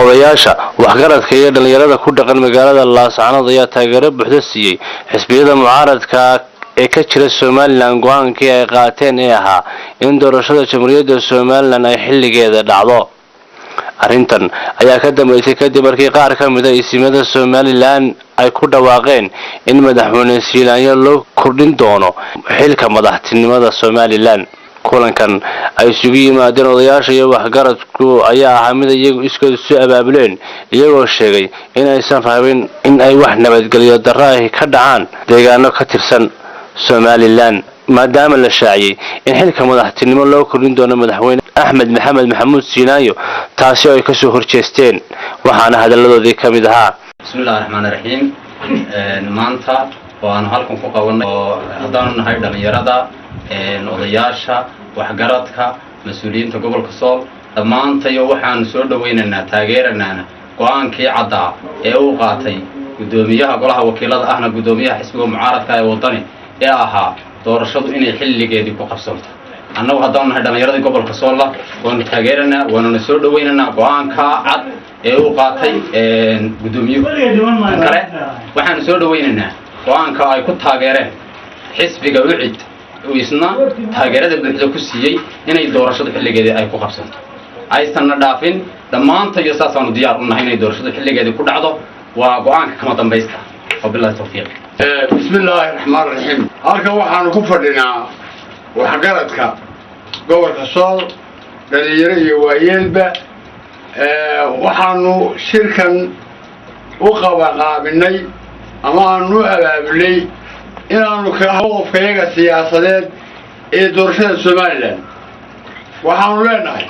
odayaasha waxgaradka iyo dhalinyarada ku dhaqan magaalada Laascaanood ayaa taageero buuxda siiyay xisbiyada mucaaradka ee ka jira Soomaaliland go'aankii ay qaateen ee ahaa in doorashada Jamhuuriyadda Soomaaliland ay xilligeeda dhacdo. arrintan ayaa ka dambeysay kadib markii qaar ka mid ah ismada Soomaaliland ay ku dhawaaqeen in madaxweyne Siilaanyo loo kordhin doono xilka madaxtinimada Soomaaliland. kulankan ay isugu yimaadeen odayaasha iyo waxgaradku ayaa ahaa mid iyagu iskood soo abaabuleen iyagoo sheegay in aysan rabin in ay wax nabadgelyo darro ah ka dhacaan deegaano ka tirsan Soomaaliland maadaama la shaaciyay in xilka madaxtinimo loo kordhin doono madaxweyne Axmed Maxamed Maxamuud Siilaanyo taasi oo ay ka soo horjeesteen waxaana hadaladoodii ka mid ahaa bismillaahir rahmaanir rahiim maanta waan halkan ku qabanay oo hadaan nahay dhalinyarada odayaasha waxgaradka mas'uuliyiinta gobolka Sool dhamaantayo waxaan soo dhaweynaynaa taageeranaana go'aankii cadda ee uu qaatay gudoomiyaha golaha wakiilada ahna gudoomiyaha xisbiga mucaaradka ee wadani ee ahaa doorashadu inay xilligeedii ku qabsanto annagu hadaan nahay dhalinyarada gobolka Sool waan taageeranaa waana soo dhaweynaynaa go'aanka cad ee uu qaatay gudoomiyuhu kale waxaan soo dhaweynaynaa go'aanka ay ku taageereen xisbiga wicid isna taageerada buuxda ku siiyay inay doorashada xilligeedii ay ku qabsanto aysan dhaafin dhamaantayo saasaanu diyaar u nahay inay doorashada xilligeedii ku dhacdo waa go'aanka kama dambaysta wabillahi tawfiiq bismillaahir rahmaanir rahiim halka waxaan ku fadhinaa waxgaradka gobolka Sool dhalinyaro iyo waayeelba waxaanu shirkan u qabanay ama aanu abaabulay inaanu ka hawlkayaga siyaasadeed ee doorashada Soomaaliland waxaanu leenahay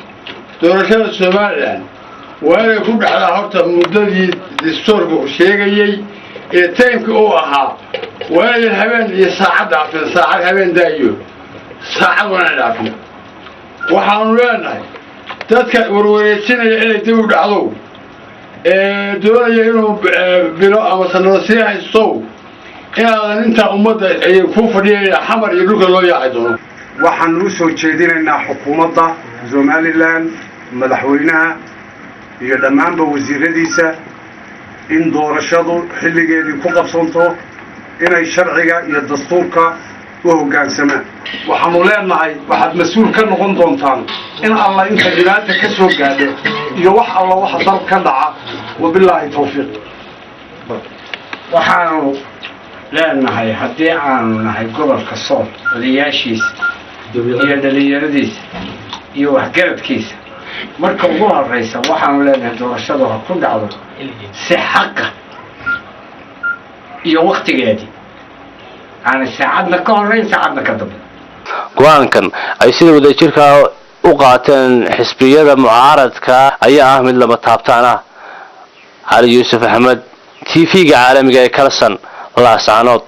doorashada Soomaaliland waa inay ku dhacdaa horta muddadii dastuurku sheegayay ee taymka uu ahaa waa in habeen iyo saacad dhaafin saacad habeen daayo saacad wana dhaafin waxaanu leenahay dadka warwareejinaya inay dib u dhacdo doonaya inuu bilo ama sanado sii haysto inaan inta ummadda ay ku fadhiyeen xamar iyo dhulka loo yaacay doono waxaan u soo jeedinaynaa xukuumadda Soomaaliland madaxweynaha iyo dhammaanba wasiiradiisa in doorashadu xilligeedii ku qabsanto inay sharciga iyo dastuurka u hoggaansamaan waxaanu leenahay waxaad mas'uul ka noqon doontaan in alla inta dhibaato ka soo gaadho iyo wax alla wax dal ka dhaca wabillahi tawfiiq waxaanu leenahay haddii aanu nahay gobolka Sool odayaashiisa iyo dhalinyaradiisa iyo waxgaradkiisa marka ugu horeysa waxaanu leenahay doorashada ku dhacdo si xaq iyo waqtigeedii aan saacadna ka horeyn saacadna ka dambe go'aankan ay sida wadajirka u qaateen xisbiyada mucaaradka ayaa ah mid lama taabtaan ah Ali Yuusuf Ahmed TV-ga caalamiga ee Kalsan Laascaanood.